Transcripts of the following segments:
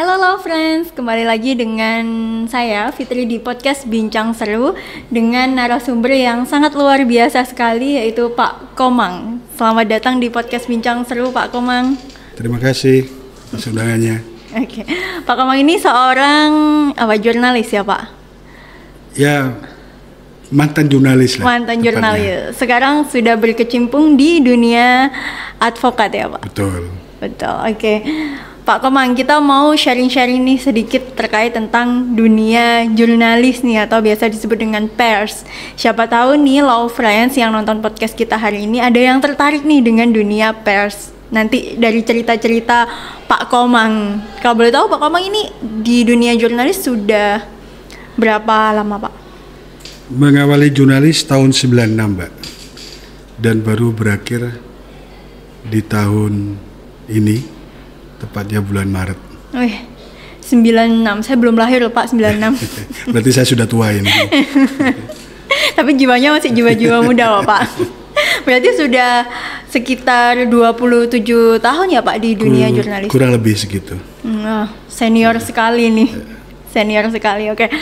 Halo Law Friends, kembali lagi dengan saya Fitri di podcast Bincang Seru dengan narasumber yang sangat luar biasa sekali, yaitu Pak Komang. Selamat datang di podcast Bincang Seru, Pak Komang. Terima kasih atas undangannya. Oke, Pak Komang ini seorang jurnalis ya Pak? Ya, mantan jurnalis lah. Mantan jurnalis. Sekarang sudah berkecimpung di dunia advokat ya Pak? Betul. Betul, oke. Pak Komang, kita mau sharing-sharing nih sedikit terkait tentang dunia jurnalis nih, atau biasa disebut dengan pers. Siapa tahu nih Law Friends yang nonton podcast kita hari ini ada yang tertarik nih dengan dunia pers. Nanti dari cerita-cerita Pak Komang, kalau boleh tahu Pak Komang ini di dunia jurnalis sudah berapa lama Pak? Mengawali jurnalis tahun 96 Mbak, dan baru berakhir di tahun ini, tepatnya bulan Maret. Wih, 96, saya belum lahir loh Pak, 96. Berarti saya sudah tua ini. Tapi jiwanya masih jiwa-jiwa muda loh Pak. Berarti sudah sekitar 27 tahun ya Pak di dunia jurnalis? Kurang lebih segitu. Senior sekali nih. Senior sekali, oke.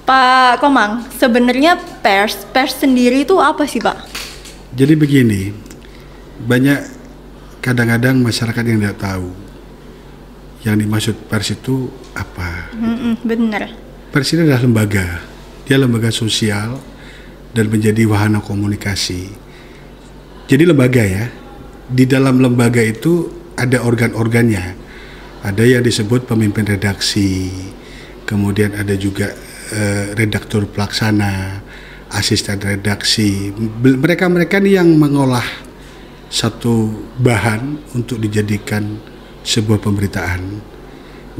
Pak Komang, sebenarnya pers sendiri itu apa sih Pak? Jadi begini, banyak kadang-kadang masyarakat yang tidak tahu yang dimaksud pers itu apa. Benar. Pers ini adalah lembaga, dia lembaga sosial dan menjadi wahana komunikasi. Jadi lembaga ya, di dalam lembaga itu ada organ-organnya. Ada yang disebut pemimpin redaksi, kemudian ada juga redaktur pelaksana, asisten redaksi. Mereka-mereka nih yang mengolah satu bahan untuk dijadikan sebuah pemberitaan.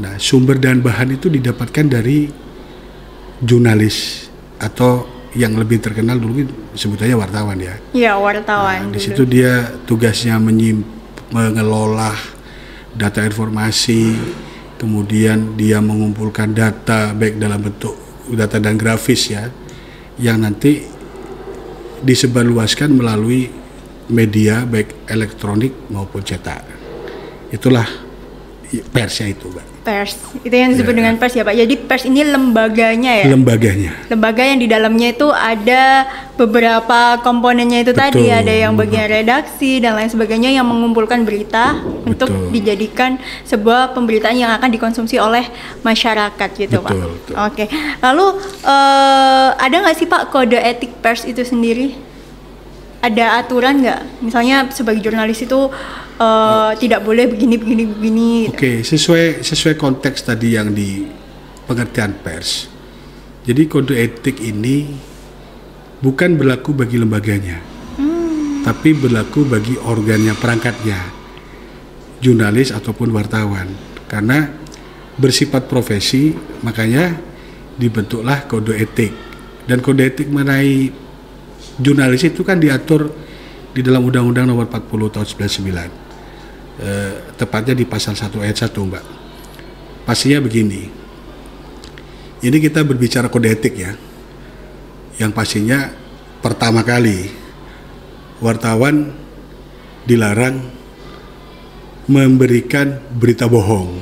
Nah, sumber dan bahan itu didapatkan dari jurnalis, atau yang lebih terkenal dulu sebutannya wartawan ya. Iya, wartawan. Nah, di situ dia tugasnya mengelola data informasi, kemudian dia mengumpulkan data baik dalam bentuk data dan grafis ya, yang nanti disebarluaskan melalui media baik elektronik maupun cetak. Itulah persnya itu, Mbak. Pers, itu yang disebut dengan pers ya Pak. Jadi pers ini lembaganya ya? Lembaganya. Lembaga yang di dalamnya itu ada beberapa komponennya itu. Betul, tadi ada yang bagian redaksi dan lain sebagainya yang mengumpulkan berita. Betul. Untuk dijadikan sebuah pemberitaan yang akan dikonsumsi oleh masyarakat gitu. Betul, Pak. Betul. Oke. Lalu ada nggak sih Pak kode etik pers itu sendiri? Ada aturan nggak? Misalnya sebagai jurnalis itu tidak boleh begini. Oke, sesuai konteks tadi yang di pengertian pers. Jadi kode etik ini bukan berlaku bagi lembaganya, tapi berlaku bagi organnya, perangkatnya, jurnalis ataupun wartawan. Karena bersifat profesi, makanya dibentuklah kode etik. Dan kode etik mengenai jurnalis itu kan diatur di dalam Undang-Undang Nomor 40 Tahun 99. Tepatnya di pasal 1 ayat 1 Mbak. Pastinya begini, ini kita berbicara kode etik ya, yang pastinya pertama kali wartawan dilarang memberikan berita bohong.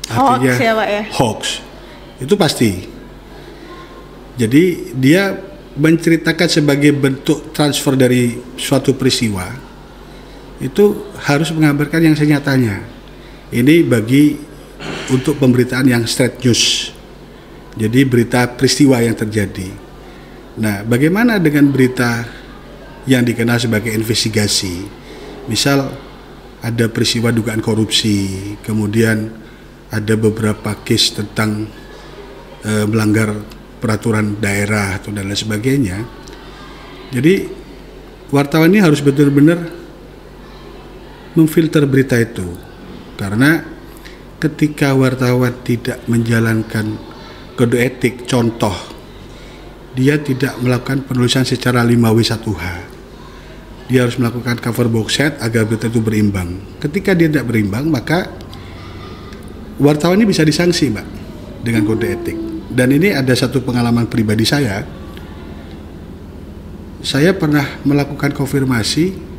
Artinya hoax ya Pak ya? Hoax, itu pasti. Jadi dia menceritakan sebagai bentuk transfer dari suatu peristiwa, itu harus mengabarkan yang senyatanya. Ini bagi untuk pemberitaan yang straight news, jadi berita peristiwa yang terjadi. Nah, bagaimana dengan berita yang dikenal sebagai investigasi? Misal ada peristiwa dugaan korupsi, kemudian ada beberapa case tentang melanggar peraturan daerah atau dan lain sebagainya. Jadi wartawan ini harus benar-benar memfilter berita itu, karena ketika wartawan tidak menjalankan kode etik, contoh dia tidak melakukan penulisan secara 5W1H, dia harus melakukan cover box set agar berita itu berimbang. Ketika dia tidak berimbang, maka wartawan ini bisa disanksi Mbak dengan kode etik. Dan ini ada satu pengalaman pribadi saya pernah melakukan konfirmasi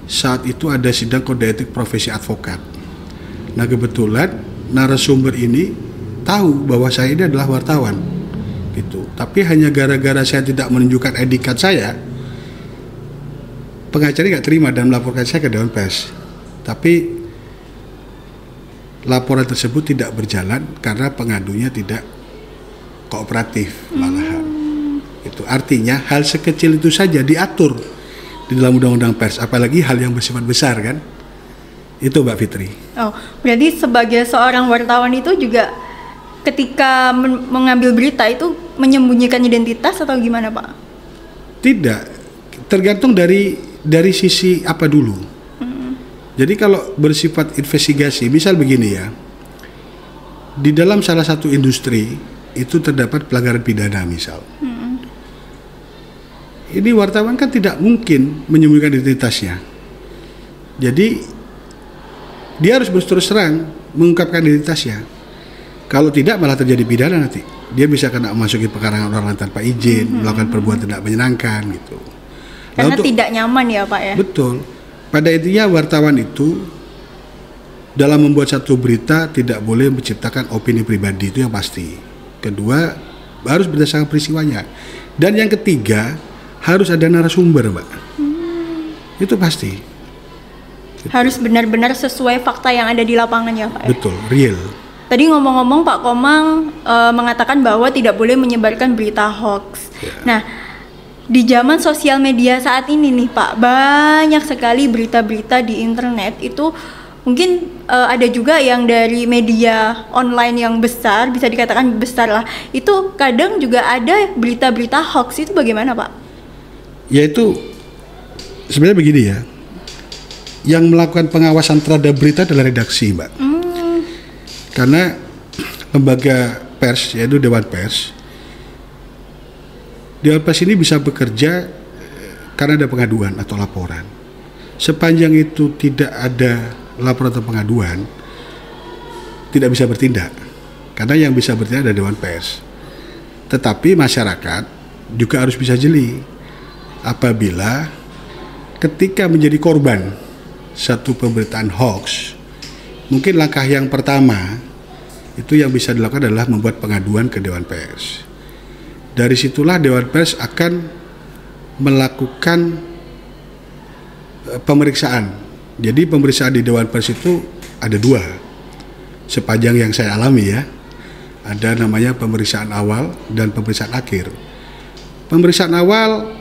saat itu ada sidang kode etik profesi advokat. Nah kebetulan narasumber ini tahu bahwa saya ini adalah wartawan gitu. Tapi hanya gara-gara saya tidak menunjukkan ID card saya, pengacara nggak terima dan melaporkan saya ke Dewan Pers. Tapi laporan tersebut tidak berjalan karena pengadunya tidak kooperatif malahan. Itu artinya hal sekecil itu saja diatur di dalam undang-undang pers, apalagi hal yang bersifat besar kan. Itu Mbak Fitri. Oh, berarti sebagai seorang wartawan itu juga ketika mengambil berita itu menyembunyikan identitas atau gimana Pak? Tidak, tergantung dari sisi apa dulu. Jadi kalau bersifat investigasi, misal begini ya, di dalam salah satu industri itu terdapat pelanggaran pidana misal. Ini wartawan kan tidak mungkin menyembunyikan identitasnya. Jadi dia harus terus terang mengungkapkan identitasnya. Kalau tidak malah terjadi pidana nanti. Dia bisa kena memasuki pekarangan orang lain tanpa izin, melakukan perbuatan tidak menyenangkan gitu. Karena tidak nyaman ya Pak ya? Betul. Pada intinya wartawan itu dalam membuat satu berita tidak boleh menciptakan opini pribadi, itu yang pasti. Kedua, harus berdasarkan peristiwanya. Dan yang ketiga, harus ada narasumber Mbak. Itu pasti. Harus benar-benar sesuai fakta yang ada di lapangan ya Pak ya? Betul, real. Tadi ngomong-ngomong Pak Komang mengatakan bahwa tidak boleh menyebarkan berita hoax. Nah, di zaman sosial media saat ini nih Pak, banyak sekali berita-berita di internet itu mungkin ada juga yang dari media online yang besar, bisa dikatakan besar lah. Itu kadang juga ada berita-berita hoax, itu bagaimana Pak? Yaitu sebenarnya begini ya, yang melakukan pengawasan terhadap berita adalah redaksi Mbak. Karena lembaga pers, yaitu Dewan Pers, Dewan Pers ini bisa bekerja karena ada pengaduan atau laporan. Sepanjang itu tidak ada laporan atau pengaduan, tidak bisa bertindak. Karena yang bisa bertindak adalah Dewan Pers. Tetapi masyarakat juga harus bisa jeli apabila ketika menjadi korban satu pemberitaan hoax, mungkin langkah yang pertama itu yang bisa dilakukan adalah membuat pengaduan ke Dewan Pers. Dari situlah Dewan Pers akan melakukan pemeriksaan. Jadi pemeriksaan di Dewan Pers itu ada dua, sepanjang yang saya alami ya. Ada namanya pemeriksaan awal dan pemeriksaan akhir. Pemeriksaan awal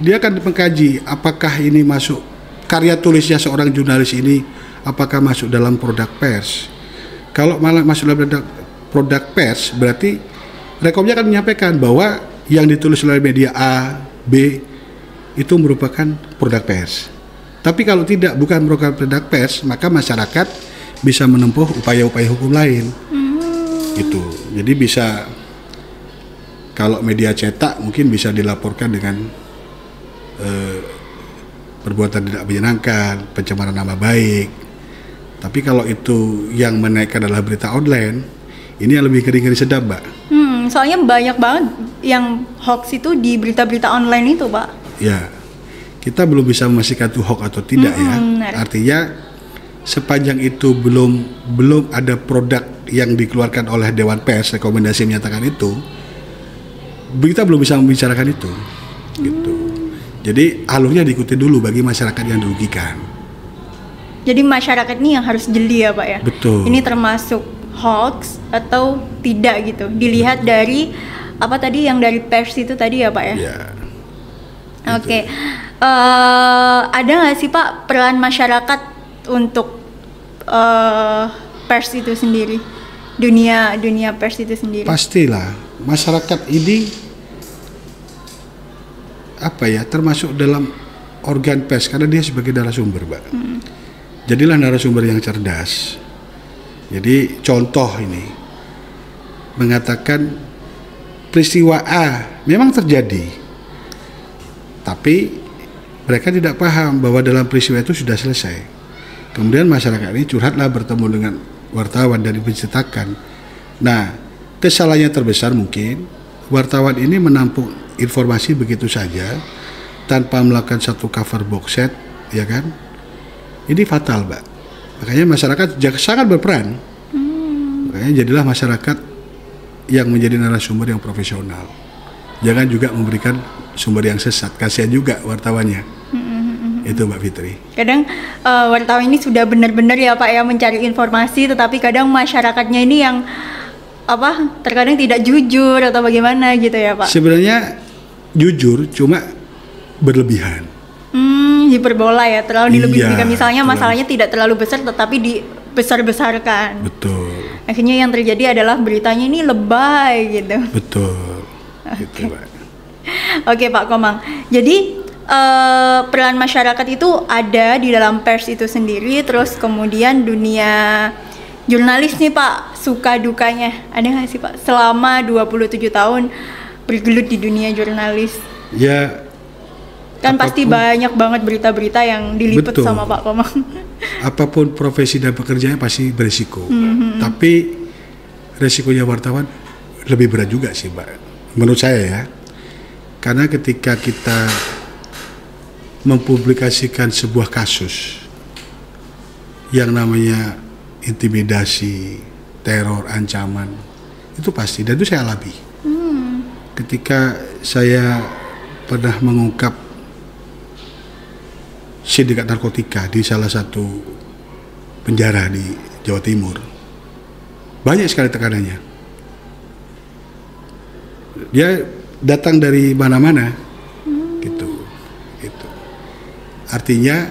dia akan mengkaji apakah ini masuk karya tulisnya seorang jurnalis ini, apakah masuk dalam produk pers. Kalau malah masuk dalam produk pers, berarti rekomnya akan menyampaikan bahwa yang ditulis oleh media A, B itu merupakan produk pers. Tapi kalau tidak, bukan merupakan produk pers, maka masyarakat bisa menempuh upaya-upaya hukum lain. Gitu. Jadi bisa, kalau media cetak mungkin bisa dilaporkan dengan perbuatan tidak menyenangkan, pencemaran nama baik. Tapi kalau itu yang menaikkan adalah berita online, ini yang lebih ngeri-ngeri sedap, Mbak. Soalnya banyak banget yang hoax itu di berita-berita online itu, Pak. Ya, kita belum bisa memastikan itu hoax atau tidak ya. Artinya sepanjang itu belum ada produk yang dikeluarkan oleh Dewan Pers rekomendasi menyatakan itu, kita belum bisa membicarakan itu. Gitu. Jadi alurnya diikuti dulu bagi masyarakat yang dirugikan. Jadi masyarakat ini yang harus jeli ya Pak ya? Betul. Ini termasuk hoax atau tidak gitu. Dilihat dari apa tadi yang dari pers itu tadi ya Pak ya? Ya. Oke. Ada nggak sih Pak peran masyarakat untuk pers itu sendiri? Dunia pers itu sendiri? Pastilah. Masyarakat ini termasuk dalam organ pers karena dia sebagai narasumber, Mbak. Jadilah narasumber yang cerdas. Jadi contoh ini mengatakan peristiwa A memang terjadi, tapi mereka tidak paham bahwa dalam peristiwa itu sudah selesai. Kemudian masyarakat ini curhatlah bertemu dengan wartawan dan menceritakan. Nah, kesalahannya terbesar mungkin wartawan ini menampung informasi begitu saja tanpa melakukan satu cover box set, ya kan? Ini fatal, Mbak. Makanya masyarakat sangat berperan Makanya jadilah masyarakat yang menjadi narasumber yang profesional. Jangan juga memberikan sumber yang sesat. Kasihan juga wartawannya. Itu Mbak Fitri. Kadang wartawan ini sudah benar-benar ya Pak ya mencari informasi, tetapi kadang masyarakatnya ini yang terkadang tidak jujur atau bagaimana gitu ya Pak. Sebenarnya jujur, cuma berlebihan. Hiperbola ya, terlalu dilebih-lebihkan. Misalnya terlalu. masalahnya tidak terlalu besar tetapi dibesar-besarkan. Betul. Akhirnya yang terjadi adalah beritanya ini lebay gitu. Betul. Gitu, Mbak. Oke Pak Komang. Jadi peran masyarakat itu ada di dalam pers itu sendiri, terus kemudian dunia jurnalis nih Pak, suka dukanya ada nggak sih Pak selama 27 tahun bergelut di dunia jurnalis? Ya, kan pasti banyak banget berita-berita yang diliput betul. sama Pak Komang. Apapun profesi dan pekerjaannya pasti berisiko. Tapi resikonya wartawan lebih berat juga sih Mbak, menurut saya ya. Karena ketika kita mempublikasikan sebuah kasus yang namanya intimidasi, teror, ancaman, itu pasti, dan itu saya alami. Ketika saya pernah mengungkap sindikat narkotika di salah satu penjara di Jawa Timur, banyak sekali tekanannya. Dia datang dari mana-mana, gitu. Artinya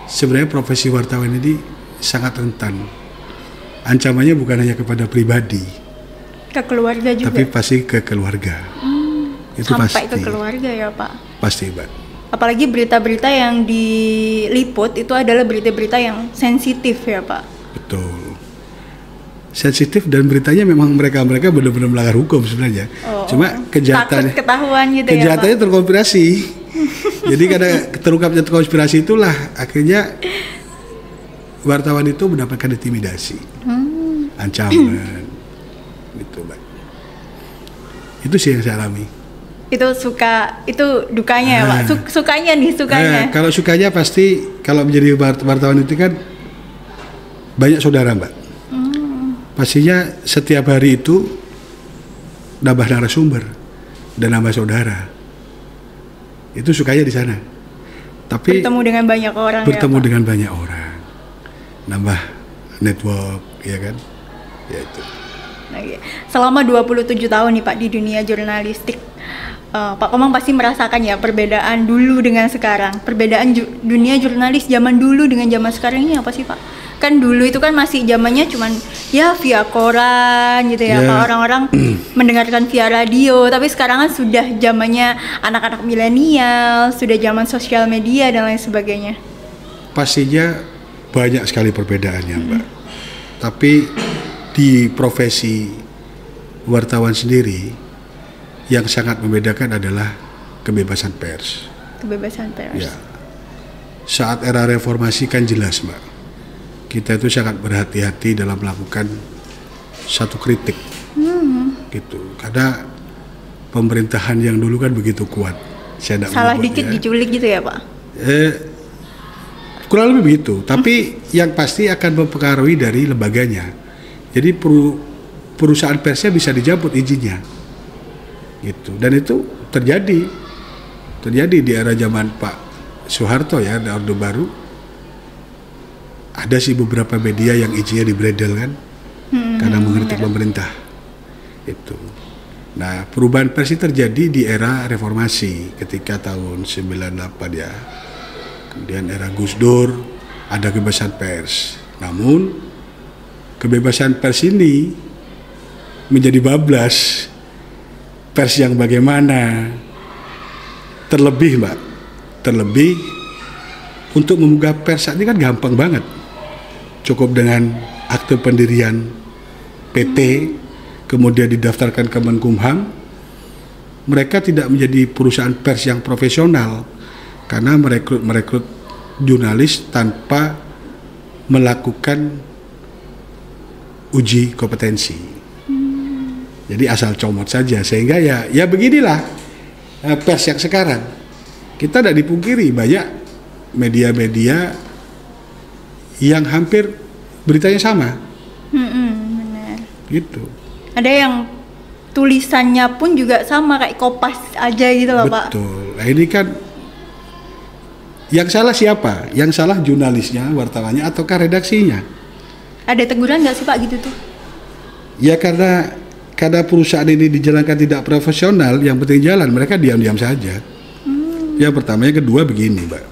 sebenarnya profesi wartawan ini sangat rentan. Ancamannya bukan hanya kepada pribadi, ke keluarga juga. tapi pasti ke keluarga. Itu sampai pasti. ke keluarga ya Pak. Pasti, Mbak. Apalagi berita-berita yang diliput itu adalah berita-berita yang sensitif ya Pak. Betul. Sensitif, dan beritanya memang mereka benar-benar melanggar hukum sebenarnya. Cuma kejahatannya, takut ketahuan gitu kejahatannya ya Pak. terkonspirasi. Jadi karena terungkapnya konspirasi itulah akhirnya wartawan itu mendapatkan intimidasi, ancaman, gitu Mbak. Itu sih yang saya alami. Itu dukanya ya Pak. Sukanya. Kalau sukanya pasti, kalau menjadi wartawan itu kan banyak saudara Mbak. Pastinya setiap hari itu nambah narasumber dan nambah saudara. Itu sukanya di sana. Tapi bertemu dengan banyak orang. Dengan banyak orang, nambah network, ya kan? Ya itu. Selama 27 tahun nih Pak di dunia jurnalistik, Pak Komang pasti merasakan ya perbedaan dulu dengan sekarang. Perbedaan dunia jurnalis zaman dulu dengan zaman sekarang ini apa sih Pak? Kan dulu itu kan masih zamannya cuman ya via koran gitu ya Pak, orang-orang mendengarkan via radio. Tapi sekarang kan sudah zamannya anak-anak milenial, sudah zaman sosial media dan lain sebagainya. Pastinya banyak sekali perbedaannya Mbak. Tapi di profesi wartawan sendiri yang sangat membedakan adalah kebebasan pers. Kebebasan pers. Ya. Saat era reformasi kan jelas Mbak, kita itu sangat berhati-hati dalam melakukan satu kritik, gitu. Karena pemerintahan yang dulu kan begitu kuat. Saya salah dikit diculik gitu ya Pak? Kurang lebih begitu. Tapi yang pasti akan mempengaruhi dari lembaganya. Jadi perusahaan persnya bisa dicabut izinnya, gitu. Dan itu terjadi di era zaman Pak Soeharto ya, ada Orde Baru. Ada sih beberapa media yang izinnya dibredel kan, karena mengkritik pemerintah. Itu. Nah, perubahan pers terjadi di era reformasi ketika tahun 98 ya. Kemudian era Gus Dur ada kebebasan pers. Namun kebebasan pers ini menjadi bablas. Pers yang bagaimana? Terlebih Mbak, untuk membuka pers ini kan gampang banget. Cukup dengan akte pendirian PT, kemudian didaftarkan ke Menkumham. Mereka tidak menjadi perusahaan pers yang profesional karena merekrut jurnalis tanpa melakukan uji kompetensi. Jadi asal comot saja, sehingga ya beginilah pers yang sekarang. Kita tidak dipungkiri banyak media-media yang hampir beritanya sama. gitu. Ada yang tulisannya pun juga sama kayak kopas aja gitu loh Pak. Betul. Nah ini kan yang salah siapa? Yang salah jurnalisnya, wartawannya, ataukah redaksinya? Ada teguran nggak sih Pak gitu tuh? Ya karena perusahaan ini dijalankan tidak profesional, yang penting jalan, mereka diam-diam saja. Yang pertama, yang kedua begini, Mbak.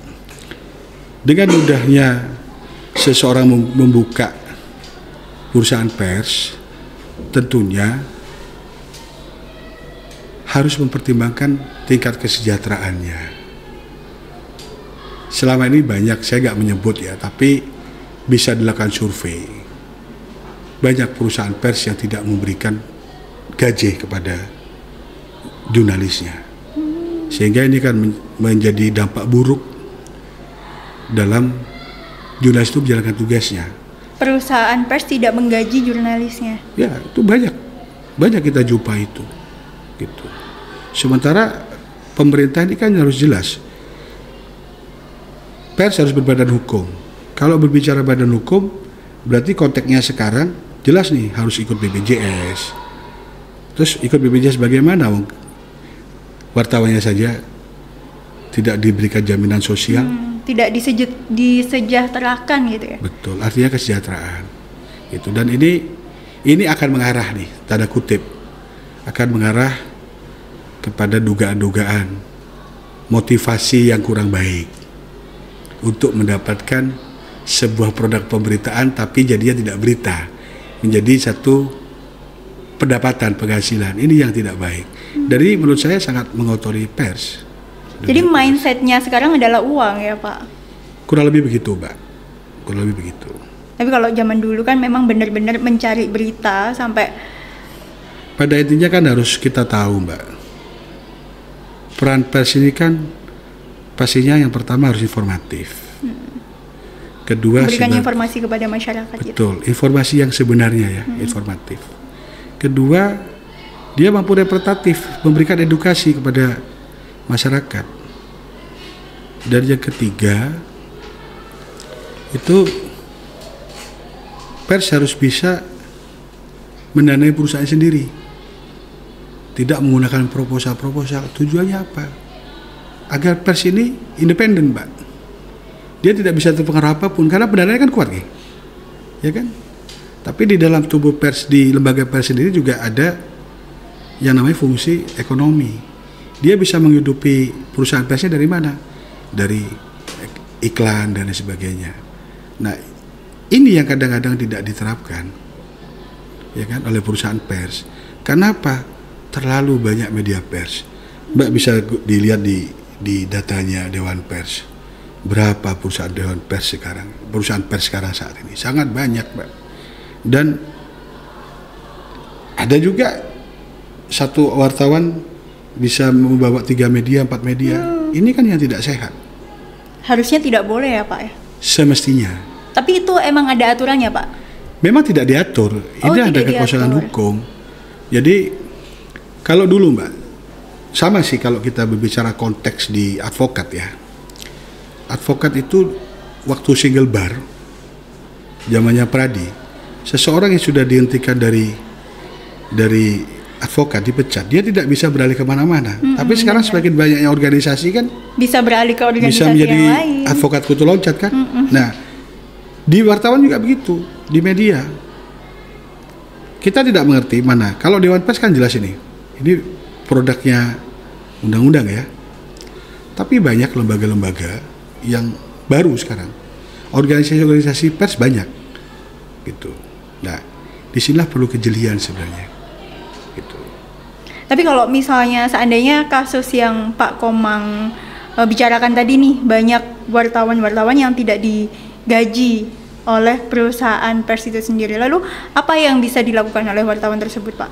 Dengan mudahnya seseorang membuka perusahaan pers, tentunya harus mempertimbangkan tingkat kesejahteraannya. Selama ini banyak, saya nggak menyebut ya, tapi bisa dilakukan survei. Banyak perusahaan pers yang tidak memberikan gaji kepada jurnalisnya. Sehingga ini kan menjadi dampak buruk dalam jurnalis itu menjalankan tugasnya. Perusahaan pers tidak menggaji jurnalisnya. Ya, itu banyak kita jumpa itu. Gitu. Sementara pemerintah ini kan harus jelas. Pers harus berbadan hukum. Kalau berbicara badan hukum, berarti konteksnya sekarang jelas nih harus ikut BPJS. Terus ikut BPJS bagaimana? Wartawannya saja tidak diberikan jaminan sosial. Tidak disejahterakan gitu ya? Betul, artinya kesejahteraan. Gitu. Dan ini akan mengarah nih, tanda kutip, akan mengarah kepada dugaan-dugaan motivasi yang kurang baik untuk mendapatkan sebuah produk pemberitaan tapi jadinya tidak berita, menjadi satu pendapatan penghasilan. Ini yang tidak baik. Dari menurut saya sangat mengotori pers. Jadi mindsetnya sekarang adalah uang ya Pak? Kurang lebih begitu Mbak, kurang lebih begitu. Tapi kalau zaman dulu kan memang benar-benar mencari berita sampai. Pada intinya kan harus kita tahu Mbak, peran pers ini kan pastinya yang pertama harus informatif. Kedua, memberikan informasi kepada masyarakat. Betul, gitu. Informasi yang sebenarnya ya, informatif. Kedua, dia mampu representatif, memberikan edukasi kepada masyarakat. Dan yang ketiga, itu pers harus bisa mendanai perusahaan sendiri. Tidak menggunakan proposal-proposal. Tujuannya apa? Agar pers ini independen, Mbak. Dia tidak bisa terpengaruh apapun karena pendanaannya kan kuat, ya kan? Tapi di dalam tubuh pers, di lembaga pers sendiri juga ada yang namanya fungsi ekonomi. Dia bisa menghidupi perusahaan persnya dari mana? Dari iklan dan lain sebagainya. Nah, ini yang kadang-kadang tidak diterapkan, ya kan, oleh perusahaan pers. Kenapa? Terlalu banyak media pers. Mbak bisa dilihat di datanya Dewan Pers. Berapa perusahaan Dewan Pers sekarang? Perusahaan pers sekarang saat ini sangat banyak, Mbak. Dan ada juga satu wartawan bisa membawa 3 media, 4 media. Ini kan yang tidak sehat. Harusnya tidak boleh ya Pak ya? Semestinya. Tapi itu emang ada aturannya Pak? Memang tidak diatur. Ini ada kekosongan hukum. Jadi kalau dulu Mbak, sama sih kalau kita berbicara konteks di advokat ya. Advokat itu waktu single bar, zamannya Pradi, seseorang yang sudah dihentikan dari advokat dipecat, dia tidak bisa beralih kemana-mana. Tapi sekarang semakin banyaknya organisasi kan bisa beralih ke organisasi bisa menjadi yang lain. advokat kutu loncat kan. Nah, di wartawan juga begitu, di media. Kita tidak mengerti mana. Kalau Dewan Pers kan jelas ini produknya undang-undang ya. Tapi banyak lembaga-lembaga yang baru sekarang. Organisasi-organisasi pers banyak. Gitu. Nah, disinilah perlu kejelian sebenarnya. Gitu. Tapi kalau misalnya seandainya kasus yang Pak Komang bicarakan tadi nih, banyak wartawan-wartawan yang tidak digaji oleh perusahaan pers itu sendiri. Lalu apa yang bisa dilakukan oleh wartawan tersebut, Pak?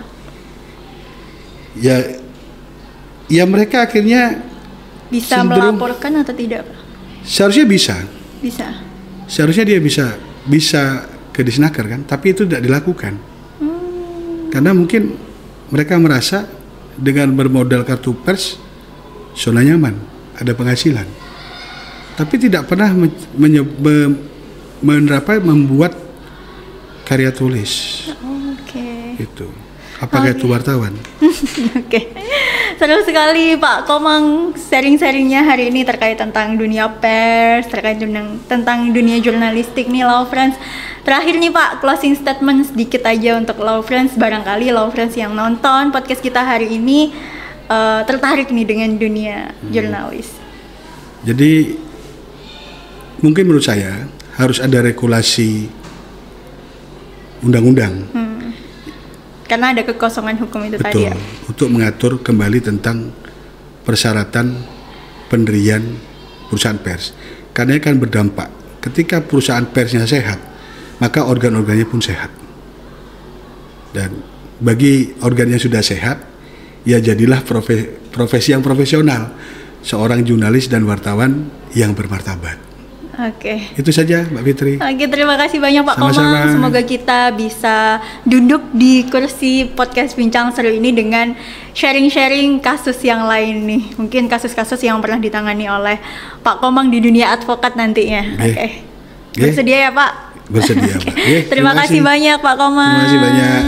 Ya mereka akhirnya bisa melaporkan atau tidak, Pak? Seharusnya bisa. Bisa. Seharusnya dia bisa ke Disnaker kan, tapi itu tidak dilakukan. Karena mungkin mereka merasa dengan bermodal kartu pers zona nyaman, ada penghasilan. Tapi tidak pernah membuat karya tulis. Oke. Itu. Apakah itu wartawan? Oke. Seru sekali Pak Komang sharing-sharingnya hari ini terkait tentang dunia pers, terkait tentang dunia jurnalistik nih Law Friends. Terakhir nih Pak, closing statement sedikit aja untuk Law Friends. Barangkali Law Friends yang nonton podcast kita hari ini tertarik nih dengan dunia jurnalis. Jadi mungkin menurut saya harus ada regulasi undang-undang. Karena ada kekosongan hukum itu Betul, tadi ya. untuk mengatur kembali tentang persyaratan pendirian perusahaan pers. Karena akan berdampak ketika perusahaan persnya sehat, maka organ-organnya pun sehat. Dan bagi organ yang sudah sehat, ya jadilah profesi yang profesional, seorang jurnalis dan wartawan yang bermartabat. Oke. Itu saja Mbak Fitri. Oke, terima kasih banyak Pak Sama-sama. Komang. Semoga kita bisa duduk di kursi podcast Bincang Seru ini dengan sharing-sharing kasus yang lain nih. Mungkin kasus-kasus yang pernah ditangani oleh Pak Komang di dunia advokat nantinya. Oke. Bersedia ya Pak? Bersedia Pak. Terima kasih banyak Pak Komang. Terima kasih banyak.